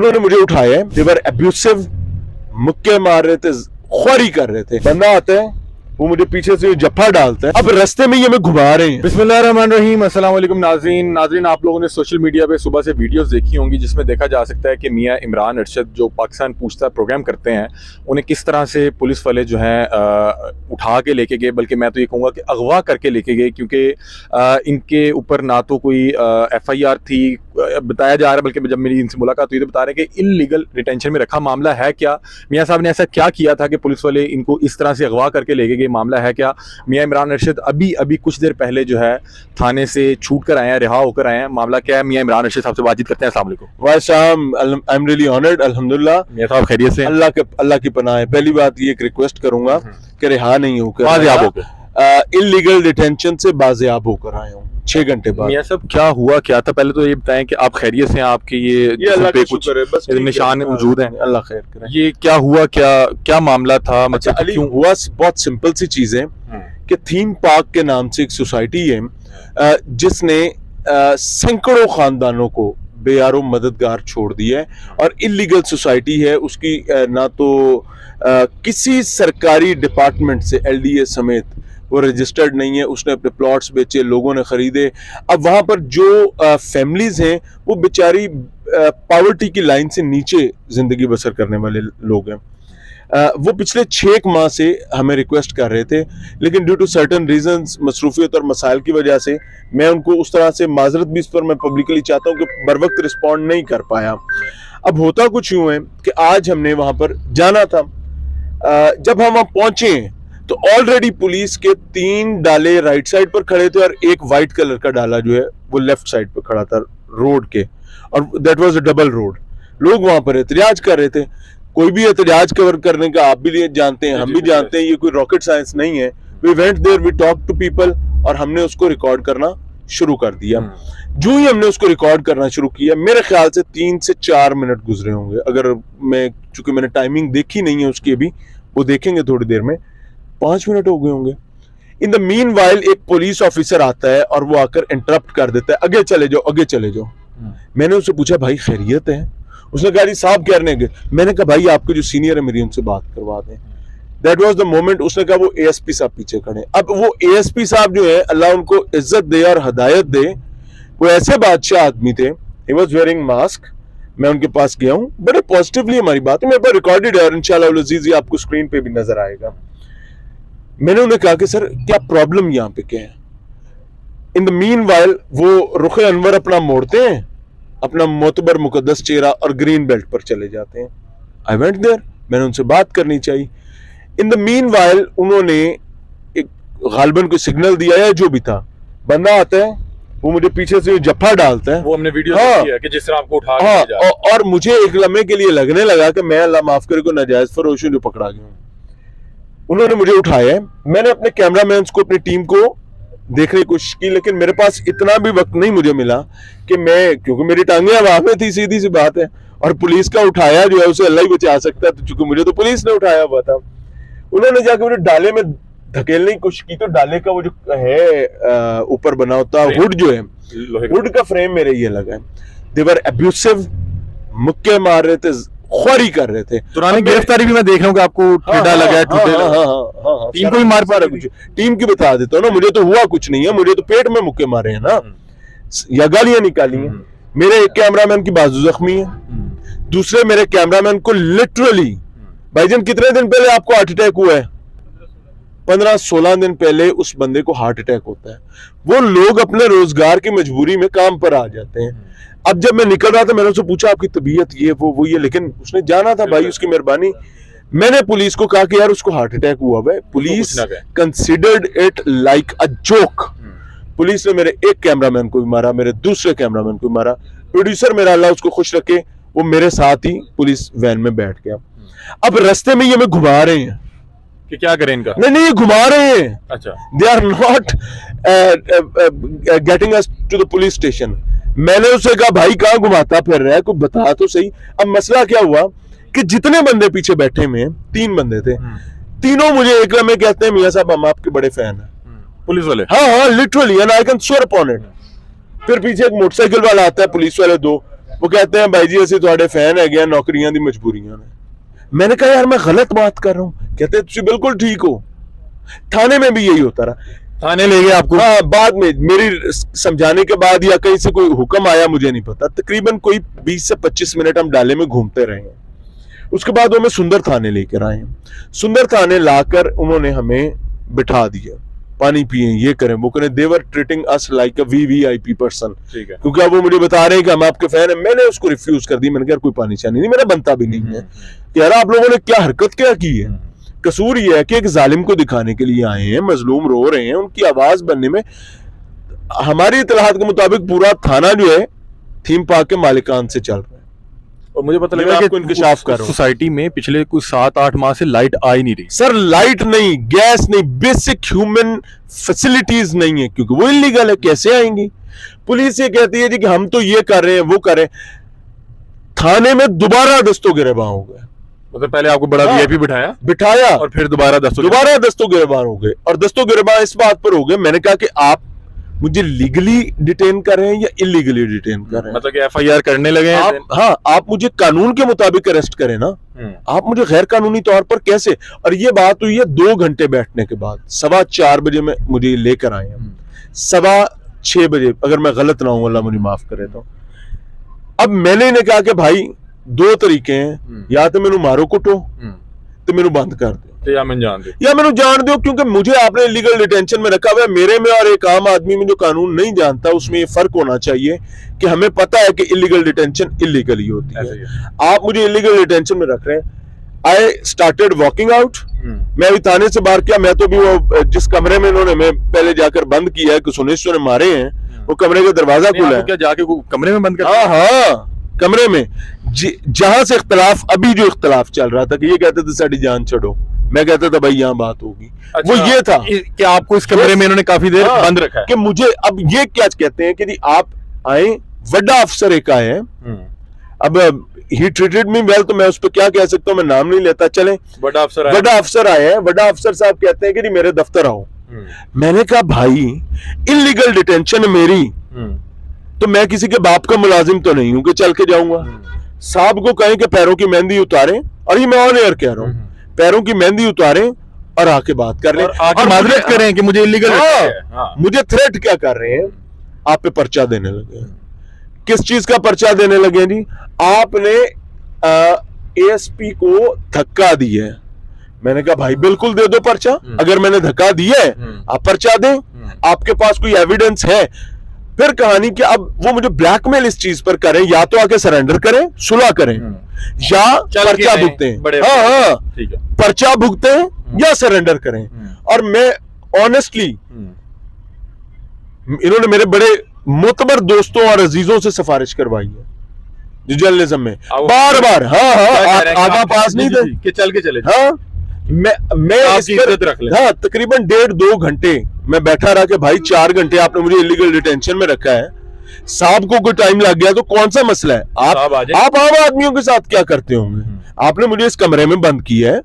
उन्होंने मुझे उठाया, दे वर एब्यूसिव, मुक्के मार रहे थे, ख्वारी कर रहे थे। बंदा आता है, वो मुझे पीछे से जफ्फा डालता है, अब रास्ते में ये हमें घुमा रहे हैं। बिस्मिल्लाहिर्रहमानिर्रहीम, अस्सलाम वालेकुम नाज़रीन, आप लोगों ने सोशल मीडिया पे सुबह से वीडियोस देखी होंगी जिसमें देखा जा सकता है कि मियां इमरान अरशद जो पाकिस्तान पूछता प्रोग्राम करते हैं, उन्हें किस तरह से पुलिस वाले जो हैं उठा के लेके गए, बल्कि मैं तो ये कहूँगा कि अगवा करके लेके गए, क्योंकि इनके ऊपर ना तो कोई FIR थी, बताया जा रहा है, बल्कि जब मेरी इनसे मुलाकात हुई तो बता रहे हैं कि इल्लीगल डिटेंशन में रखा। मामला है क्या, मियाँ साहब ने ऐसा क्या किया था कि पुलिस वाले इनको इस तरह से अगवा करके ले गए? मामला है क्या? मियाँ इमरान अरशद अभी कुछ देर पहले जो है थाने से छूट कर आए हैं, रिहा होकर आए हैं। मामला क्या है? मियाँ इमरान अरशद साहब से बातचीत करते हैं। अस्सलाम वालेकुम। वालेकुम, आई एम रियली ऑनर्ड, अल्हम्दुलिल्लाह। मियाँ साहब खैरियत से? अल्लाह की पनाह है। पहली बात ये एक रिक्वेस्ट करूंगा कि रिहा नहीं होकर, बाज़याब होकर, इल्लीगल डिटेंशन से बाज़याब होकर आए हूँ 6 घंटे बाद। मियाँ साहब क्या हुआ क्या था? पहले तो ये बताएं कि आप खैरियत से हैं, आपके ये अल्लाह पे का कुछ शुक्र है, बस निशान मौजूद हैं? अल्लाह खैर करे। ये क्या हुआ, क्या मामला था? अच्छा मतलब अली, क्यों हुआ बहुत सिंपल सी चीज है कि थीम पार्क के नाम से एक सोसाइटी है जिसने सैकड़ों खानदानों को बेयारो मददगार छोड़ दिया है, और इलीगल सोसाइटी है। उसकी ना तो किसी सरकारी डिपार्टमेंट से LDA समेत वो रजिस्टर्ड नहीं है। उसने अपने प्लॉट्स बेचे, लोगों ने खरीदे। अब वहां पर जो फैमिलीज हैं वो बेचारी पॉवर्टी की लाइन से नीचे जिंदगी बसर करने वाले लोग हैं। वो पिछले 6 माह से हमें रिक्वेस्ट कर रहे थे, लेकिन ड्यू टू सर्टन रीजंस, मसरूफियत और मसाइल की वजह से मैं उनको उस तरह से माजरत भी इस पर मैं पब्लिकली चाहता हूँ कि बर वक्त रिस्पॉन्ड नहीं कर पाया। अब होता कुछ यूँ है कि आज हमने वहां पर जाना था। जब हम वहां पहुंचे तो ऑलरेडी पुलिस के 3 डाले राइट साइड पर खड़े थे और एक वाइट कलर का डाला जो है वो लेफ्ट साइड पर खड़ा था रोड के, और that was a double road. लोग वहां पर एहतजाज कर रहे थे। कोई भी एहतजाज कवर करने का आप भी जानते हैं, हम भी जानते हैं, ये कोई रॉकेट साइंस नहीं है। We went there, we talk to people, और हमने उसको रिकॉर्ड करना शुरू कर दिया। जो ही हमने उसको रिकॉर्ड करना शुरू किया, मेरे ख्याल से 3 से 4 मिनट गुजरे होंगे। अगर मैं, चूंकि मैंने टाइमिंग देखी नहीं है उसकी अभी, वो देखेंगे थोड़ी देर में, 5 मिनट हो गए होंगे। इन द मीन वाइल एक पुलिस ऑफिसर आता है और वो आकर इंटरप्ट कर देता है, आगे चले जाओ, आगे चले जाओ। मैंने उससे पूछा, भाई खैरियत है? उसने कहा, जी साहब कह रहे हैं। मैंने कहा, भाई आपके जो सीनियर है मेरी उनसे बात करवा दें। That was the moment. उसने कहा, वो ASP साहब पीछे खड़े। अब वो ASP साहब जो है, अल्लाह उनको इज्जत दे और हदायत दे, वो ऐसे बादशाह आदमी थे। He was wearing mask. मैं उनके पास गया हूँ, बड़े पॉजिटिवली हमारी बात है, मेरे पास रिकॉर्डेड है और इंशाल्लाह अज़ीज़ आपको स्क्रीन पे भी नजर आएगा। मैंने उन्हें कहा कि सर क्या प्रॉब्लम यहाँ पे क्या है? इन द मीन वाइल वो रुख अनवर अपना मोड़ते हैं, अपना मोतबर मुकद्दस चेहरा, और ग्रीन बेल्ट पर चले जाते हैं। आई वेंट देयर, मैंने उनसे बात करनी चाहिए। इन द मीन वाइल उन्होंने एक गालिबन को सिग्नल दिया है, जो भी था। बंदा आता है, वो मुझे पीछे से जफ्फा डालता है। वो हमने वीडियो देखी है कि जिस तरह आपको उठा के ले जा रहा है। और मुझे एक लम्हे के लिए लगने लगा कि मैं, अल्लाह माफ करे, को नाजायज फरोश जो पकड़ा गया हूँ। उन्होंने मुझे उठाया है। मैंने अपने कैमरामैन को, अपनी टीम को देखने की कोशिश की, लेकिन मेरे पास इतना भी वक्त नहीं मुझे मिला कि मैं, क्योंकि मेरी टांगे हवा में थी, सीधी सी बात है, और पुलिस का उठाया जो है उसे अल्लाह ही बचा सकता है, तो चूंकि मुझे तो पुलिस ने उठाया हुआ था। उन्होंने जाकर मुझे डाले में धकेलने की कोशिश की, तो डाले का वो जो है ऊपर बना होता हुड जो है, हुड का फ्रेम मेरे ये लगा है। दे वर एब्यूसिव, मुक्के मार रहे थे, ख्वारी कर रहे थे। पुरानी गिरफ्तारी भी मैं देख रहा हूँ कि आपको ठेडा लगा है, टीम को भी मार पा रहा कुछ। टीम की बता देता हूँ ना, मुझे तो हुआ कुछ नहीं है, मुझे तो पेट में मुक्के मारे हैं ना, या गालियां निकाली हैं। मेरे एक कैमरामैन की बाजू जख्मी है, दूसरे मेरे कैमरामैन को लिटरली, भाईजान कितने दिन पहले आपको हार्ट अटैक हुआ है? 15-16 दिन पहले उस बंदे को हार्ट अटैक होता है। वो लोग अपने रोजगार की मजबूरी में काम पर आ जाते हैं। अब जब मैं निकल रहा था, मैंने उससे पूछा आपकी तबीयत ये वो ये, लेकिन उसने जाना था, भाई उसकी मेहरबानी। मैंने पुलिस को कहा कि यार उसको हार्ट अटैक हुआ है। Police considered it like a joke. Police ने मेरे एक कैमरामैन को भी मारा, मेरे दूसरे कैमरामैन को भी मारा। प्रोड्यूसर मेरा, अल्लाह उसको खुश रखे, वो मेरे साथ ही पुलिस वैन में बैठ गया। अब रास्ते में ये हमें घुमा रहे हैं कि क्या करें इनका? नहीं, ये घुमा रहे हैं। अच्छा, they are not getting us to the police station. मैंने उससे कहा, भाई कहाँ घुमाता फिर रहा है, कुछ बता तो सही। अब मसला क्या हुआ कि जितने बंदे पीछे बैठे में, 3 बंदे थे, तीनों मुझे एक लम्हे कहते हैं, मियां साहब हम आपके बड़े फैन हैं। पुलिस वाले? हाँ, literally, and I can swear upon it. फिर पीछे एक मोटरसाइकिल वाला आता है, पुलिस वाले 2, वो कहते हैं भाई जी असि तुहाडे फैन है गए नौकरियां दी मजबूरियां ने। मैंने कहा यार मैं गलत बात कर रहा हूं। कहते तुसी बिल्कुल ठीक हो। थाने में भी यही होता रहा। थाने ले गए आपको? हाँ, बाद में मेरी समझाने के बाद या कहीं से कोई हुक्म आया मुझे नहीं पता। तकरीबन कोई 20 से 25 मिनट हम डाले में घूमते रहे हैं। उसके बाद वो हमें सुंदर थाने लेकर आए हैं। सुंदर थाने लाकर उन्होंने हमें बिठा दिया, पानी पिए, ये करें वो करें। They're treating us like a VVIP person. ठीक है। क्योंकि अब वो मुझे बता रहे हैं कि हम आपके फैन हैं। मैंने उसको रिफ्यूज कर दी। मैंने कहा कोई पानी चानी नहीं, मेरा बनता भी नहीं है। यार आप लोगों ने क्या हरकत क्या की है? कसूर ये है कि एक जालिम को दिखाने के लिए आए हैं, मजलूम रो रहे हैं, उनकी आवाज बनने में हमारी इत्तलाहात के मुताबिक पूरा थाना जो है थीम पार्क के मालिकान से चल रहा है। और मुझे पता मैं लगा आपको इंकशाफ कर रहा हूं। सोसाइटी में पिछले कुछ 7-8 माह से लाइट आ ही नहीं रही। सर लाइट नहीं, गैस नहीं, बेसिक ह्यूमन फैसिलिटीज नहीं है, क्योंकि वो इलीगल है। कैसे आएंगी? पुलिस ये कहती है जी कि हम तो ये कर रहे हैं वो कर रहे हैं। थाने में दोबारा दस्तो गिरबान हो गए। मतलब पहले आपको बड़ा वीआईपी बिठाया और फिर दोबारा दस्तो गिरबान हो गए। और दस्तो गिरबान इस बात पर हो गए, मैंने कहा कि आप मुझे लीगली डिटेन कर रहे हैं या इलीगली डिटेन कर रहे हैं? मतलब कि एफआईआर करने लगे हैं आप, हाँ, आप मुझे कानून के मुताबिक अरेस्ट करें ना। आप मुझे गैर कानूनी तौर पर कैसे? और ये बात हुई है 2 घंटे बैठने के बाद। 4:15 बजे में मुझे लेकर आए हैं, 6:15 बजे, अगर मैं गलत ना हूं, अल्लाह मुझे माफ करे तो। अब मैंने इन्हें कहा कि भाई 2 तरीके हैं, या तो मैनू मारो कुटो तो मैनू बंद कर दो, या मैं जान दो, या मैनू जान दो, क्योंकि मुझे आपने इलीगल डिटेंशन में रखा हुआ है। मेरे में और एक आम आदमी में जो कानून नहीं जानता उसमें ये फर्क होना चाहिए कि हमें पता है कि इलीगल डिटेंशन इलीगल ही होती है। आप मुझे इलीगल डिटेंशन में रख रहे हैं। I started walking out. मैं अभी थाने से बाहर किया। मैं तो भी वो जिस कमरे में इन्होंने मैं पहले जाकर बंद किया है, कुछ सुनिश्चों ने मारे हैं, वो कमरे का दरवाजा खुला है। क्या जाके कमरे में बंद कर? हाँ हाँ, कमरे में, जहां से इख्तलाफ, अभी जो इख्तलाफ चल रहा था कि ये कहते थे साड़ी जान छोड़ो, मैं कहता था भाई यहाँ बात होगी। अच्छा, वो ये था कि आपको इस कमरे में इन्होंने काफी देर बंद रखा है। कि मुझे अब ये क्या कहते हैं कि जी आप आए, बड़ा अफसर एक आए हैं। अब ही ट्रीटेड मी वेल, तो मैं उस पर क्या कह सकता हूँ, मैं नाम नहीं लेता। चले, बड़ा अफसर आए हैं। बड़ा अफसर साहब कहते हैं कि जी मेरे दफ्तर आओ। मैंने कहा भाई इलीगल डिटेंशन मेरी, तो मैं किसी के बाप का मुलाजिम तो नहीं हूं कि चल के जाऊंगा। साहब को कहें कि पैरों की मेहंदी उतारें, और ये मैं ऑन एयर कह रहा हूं, पैरों की मेहंदी उतारें और आके बात कर लें और माजरत करें कि मुझे इलीगल है। मुझे थ्रेट क्या कर रहे हैं? आप पे पर्चा देने लगे हैं। किस चीज का पर्चा देने लगे हैं जी? आपने एएसपी को धक्का दिया है। मैंने कहा भाई बिल्कुल दे दो पर्चा, अगर मैंने धक्का दिया है आप पर्चा दें, आपके पास कोई एविडेंस है। फिर कहानी कि अब वो मुझे ब्लैकमेल इस चीज पर करें, या तो आके सरेंडर करें, सुलह करें, या पर्चा भुगतें। हाँ हाँ, पर्चा भुगतें या सरेंडर करें। और मैं ऑनेस्टली, इन्होंने मेरे बड़े मोतबर दोस्तों और अजीजों से सिफारिश करवाई है जर्नलिज्म में, बार बार। हाँ हाँ, आगा पास नहीं थे कि चल के चले। हाँ, मैं इस पर रख ले। हाँ, तकरीबन 1.5-2 घंटे मैं बैठा रहा कि भाई 4 घंटे आपने मुझे इलीगल डिटेंशन में रखा है। साहब को कोई टाइम लग गया तो कौन सा मसला है? आप आम आदमियों के साथ क्या करते होंगे? आपने मुझे इस कमरे में बंद किया है,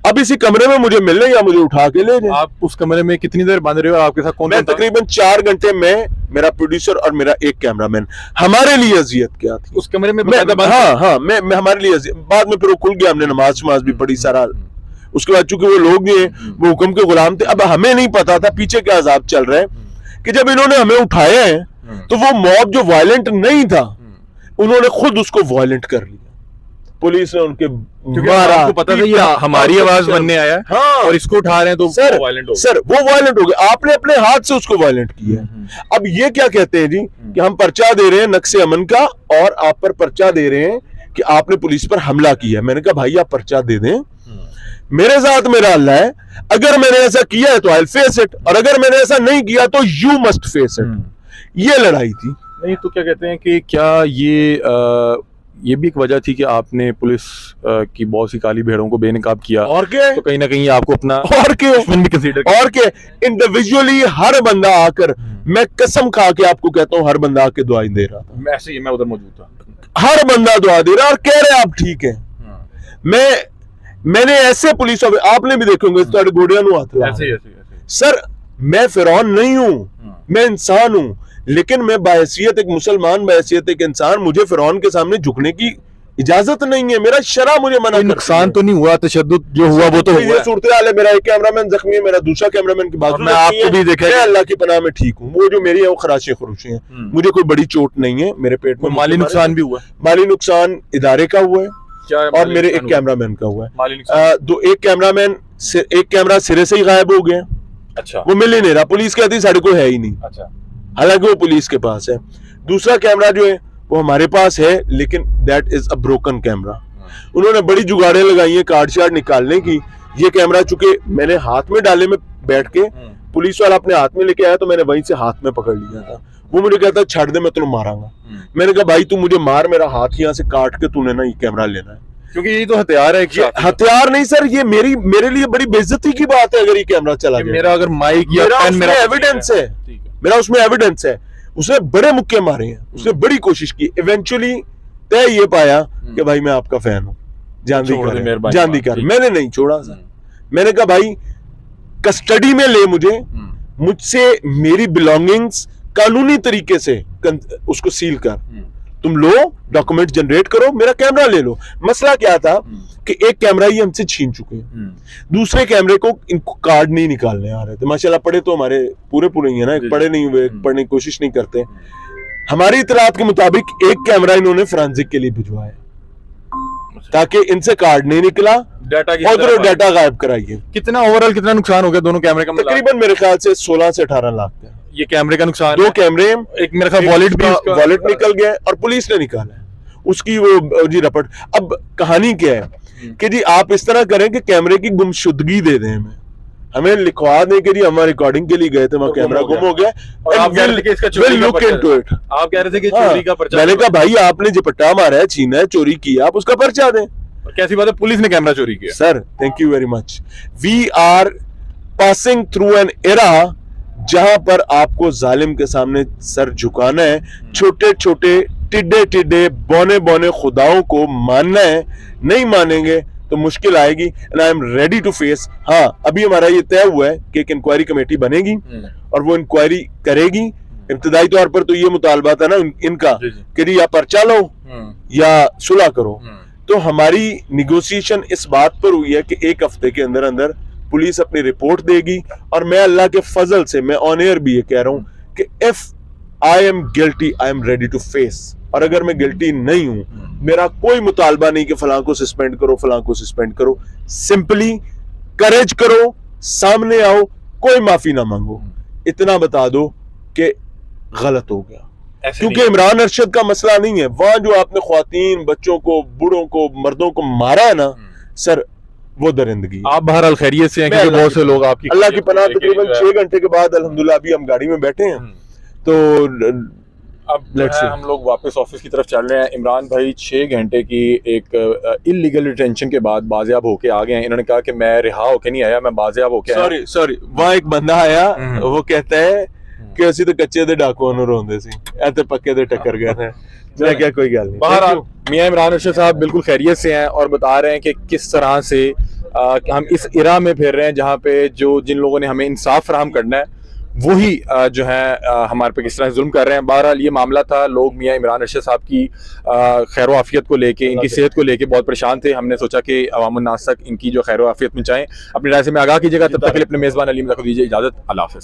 अब इसी कमरे में मुझे मिलने या मुझे उठा के ले जाए। आप उस कमरे में कितनी देर बंद रहे हो? आपके साथ कौन? मैं तकरीबन 4 घंटे में, मेरा प्रोड्यूसर और मेरा एक कैमरामैन। हमारे लिए अजियत क्या थी उस कमरे में? हाँ, मैं हमारे लिए अजियत। बाद में फिर वो खुल गया, हमने नमाज भी पढ़ी सारा। उसके बाद चूंकि वो लोग ये वो हुक्म के गुलाम थे, अब हमें नहीं पता था पीछे क्या अजाब चल रहा है, कि जब इन्होंने हमें उठाया है तो वो मॉब जो वायलेंट नहीं था, उन्होंने खुद उसको वायलेंट कर लिया। पुलिस ने उनके मारा। आपको पता था ये हमारी आवाज बनने आया है, हाँ, और इसको उठा रहे हैं तो सर वो वायलेंट हो गया। आपने अपने हाथ से उसको वायलेंट किया। अब ये क्या कहते हैं जी कि हम पर्चा दे रहे हैं नक्शे अमन का, और आप पर पर्चा दे रहे हैं कि आपने पुलिस पर हमला किया। मैंने कहा भाई आप पर्चा दे दें, मेरे साथ मेरा अल्लाह है। अगर मैंने ऐसा किया है तो आई विल फेस इट, और अगर मैंने ऐसा नहीं किया तो यू मस्ट फेस इट। ये लड़ाई थी। नहीं तो क्या कहते हैं कि क्या ये भी एक वजह थी कि आपने पुलिस की बहुत सी काली भेड़ों को बेनकाब किया, और क्या, तो कहीं ना कहीं आपको अपना और क्या भी कंसीडर, और क्या इंडिविजुअली हर बंदा आकर, मैं कसम खा के आपको कहता हूं, हर बंदा आके दुआएं दे रहा था। ऐसे ही मैं उधर मौजूद था, हर बंदा दुआ दे रहा और कह रहे आप ठीक है। मैंने ऐसे पुलिस आपने भी देखे होंगे गोडिया नु हाथ लगा। सर मैं फिरौन नहीं हूं, मैं इंसान हूं। लेकिन मैं बाहैसियत एक मुसलमान, बाहैसियत एक इंसान, मुझे फिरौन के सामने झुकने की इजाजत नहीं है। मेरा शरा मुझे मना कोई नुकसान तो नहीं हुआ, तशद्दुद जो हुआ वो तो हुआ ये है। सूरत हाल है। मेरा एक कैमरामैन जख्मी है, मेरा दूसरा कैमरामैन की बाजू मैं आपको भी देखा, मैं अल्लाह की पनाह में ठीक हूँ। वो जो मेरी है वो खराशे खरूशे हैं, मुझे कोई बड़ी चोट नहीं है। मेरे पेट में माली नुकसान भी हुआ, माली नुकसान इदारे का हुआ है क्या और मेरे एक कैमरामैन का हुआ है। माली नुकसान? एक कैमरा सिरे से ही गायब हो गया, अच्छा, वो मिल ही नहीं रहा। पुलिस कहती है साढ़े को है ही नहीं, अच्छा, हालांकि वो पुलिस के पास है। दूसरा कैमरा जो है वो हमारे पास है, लेकिन that is a broken camera. उन्होंने बड़ी जुगाड़ें लगाई हैं कार्ड शार्ड निकालने की। ये कैमरा चूंकि मैंने हाथ में डाले में बैठ के, पुलिस वाला अपने हाथ में लेके आया तो मैंने वहीं से हाथ में पकड़ लिया था। वो मुझे कहता छाड़ दे, मैं तुम्हें मारूंगा। मैंने कहा भाई तू मुझे मार, मेरा हाथ यहाँ से काट के तूने ना ये कैमरा लेना है, क्योंकि ये तो हथियार है। ये हथियार नहीं सर, ये मेरे लिए बड़ी बेइज्जती की बात है अगर ये कैमरा चला गया। मेरा अगर माइक या मेरा पेन, उसमें मेरा एविडेंस है, मेरा उसमें एविडेंस है। उसने बड़े मुक्के मारे हैं, उसने बड़ी कोशिश की, इवेंचुअली तय ये पाया कि भाई मैं आपका फैन हूँ, जान दी कर। मैंने नहीं छोड़ा सर, मैंने कहा भाई कस्टडी में ले मुझे, मुझसे मेरी बिलोंगिंग्स कानूनी तरीके से उसको सील कर, तुम लो डॉक्यूमेंट जनरेट करो, मेरा कैमरा ले लो। मसला क्या था कि एक कैमरा ही हमसे छीन चुके हैं, दूसरे कैमरे को इनको कार्ड नहीं निकालने आ रहे थे। माशाल्लाह पढ़े तो हमारे पूरे ही है ना, पढ़े नहीं हुए, पढ़ने की कोशिश नहीं करते। हमारी इतलात के मुताबिक एक कैमरा इन्होंने फोरेंसिक के लिए भिजवाया ताकि इनसे कार्ड नहीं निकला, और डाटा गायब कराइए। कितना ओवरऑल कितना नुकसान हो गया दोनों कैमरे का? तकरीबन मेरे ख्याल से 16 से 18 लाख का ये कैमरे का नुकसान। दो कैमरे, एक मेरे ख्याल वॉलेट निकल गया और पुलिस ने निकाला है उसकी वो जी रपट। अब कहानी क्या है कि जी आप इस तरह करें कि कैमरे की गुमशुदगी दे दें, हमें लिखवा दें कि जी हम रिकॉर्डिंग के लिए गए थे, वहां कैमरा गुम हो गया, आप कह रहे थे कि इसका चोरी का पर्चा। मैंने कहा भाई आपने झपट्टा मारा है, छीना है, चोरी किया, आप उसका पर्चा दें। कैसी बात है, पुलिस ने कैमरा चोरी किया? Sir thank you very much. We are passing through an era जहां पर आपको जालिम के सामने सर झुकाना है, छोटे छोटे टिड्डे बौने खुदाओं को मानना है। नहीं मानेंगे तो मुश्किल आएगी, and I am ready to face. हाँ, अभी हमारा ये तय हुआ है कि एक इंक्वायरी कमेटी बनेगी और वो इंक्वायरी करेगी। इब्तदाई तौर पर तो ये मुतालबा था ना इनका कि या पर्चा लो या सुलह करो। तो हमारी निगोशिएशन इस बात पर हुई है कि एक हफ्ते के अंदर अंदर पुलिस अपनी रिपोर्ट देगी, और मैं अल्लाह के फजल से मैं ऑन एयर भी ये कह रहा हूं कि if I am guilty I am ready to face. और अगर मैं गिल्टी नहीं हूं, मेरा कोई मुतालबा नहीं कि फलां को सस्पेंड करो, फलां को सस्पेंड करो। सिंपली करेज करो, सामने आओ, कोई माफी ना मांगो, इतना बता दो कि गलत हो गया। क्योंकि इमरान अरशद का मसला नहीं है, वहां जो आपने ख्वातीन, बच्चों को, बूढ़ों को, मर्दों को मारा है ना सर, वो दरिंदगी। आप बहरहाल खैरियत से हैं? क्योंकि बहुत से लोग आपकी अल्लाह की पनाह तकरीबन 6 घंटे के बाद अल्हम्दुलिल्लाह अभी हम गाड़ी में बैठे हैं, तो अब हम लोग वापस ऑफिस की तरफ चल रहे हैं। इमरान भाई 6 घंटे की एक इलीगल डिटेंशन के बाद बाजियाब होके आ गए हैं। इन्होंने कहा कि मैं रिहा होके नहीं आया, मैं बाजियाब होके आया। सॉरी वहां एक बंदा आया, वो कहता है कि असि तो कच्चे दे डाकुओं नूं रोंदे सी, ए ते पक्के दे टक्कर गए थे। मैं क्या, कोई गल नहीं। बहरहाल मियां इमरान अरशद साहब बिल्कुल खैरियत से हैं और बता रहे हैं कि किस तरह से हम इस इरा में फिर रहे हैं जहाँ पे जिन लोगों ने हमें इंसाफ फराहम करना है वही जो है हमारे पे किस तरह जुल्म कर रहे हैं। बहरहाल ये मामला था, लोग मियां इमरान अरशद साहब की खैर आफियत को लेके, इनकी सेहत को लेके बहुत परेशान थे। हमने सोचा कि अवामुन्नास तक इनकी जो खैर आफियत पहुँचाएं। अपनी राय से में आगाह कीजिएगा। तब तक के लिए अपने मेज़बान अलीम को दीजिए इजाज़त। अल्लाह हाफ़िज़।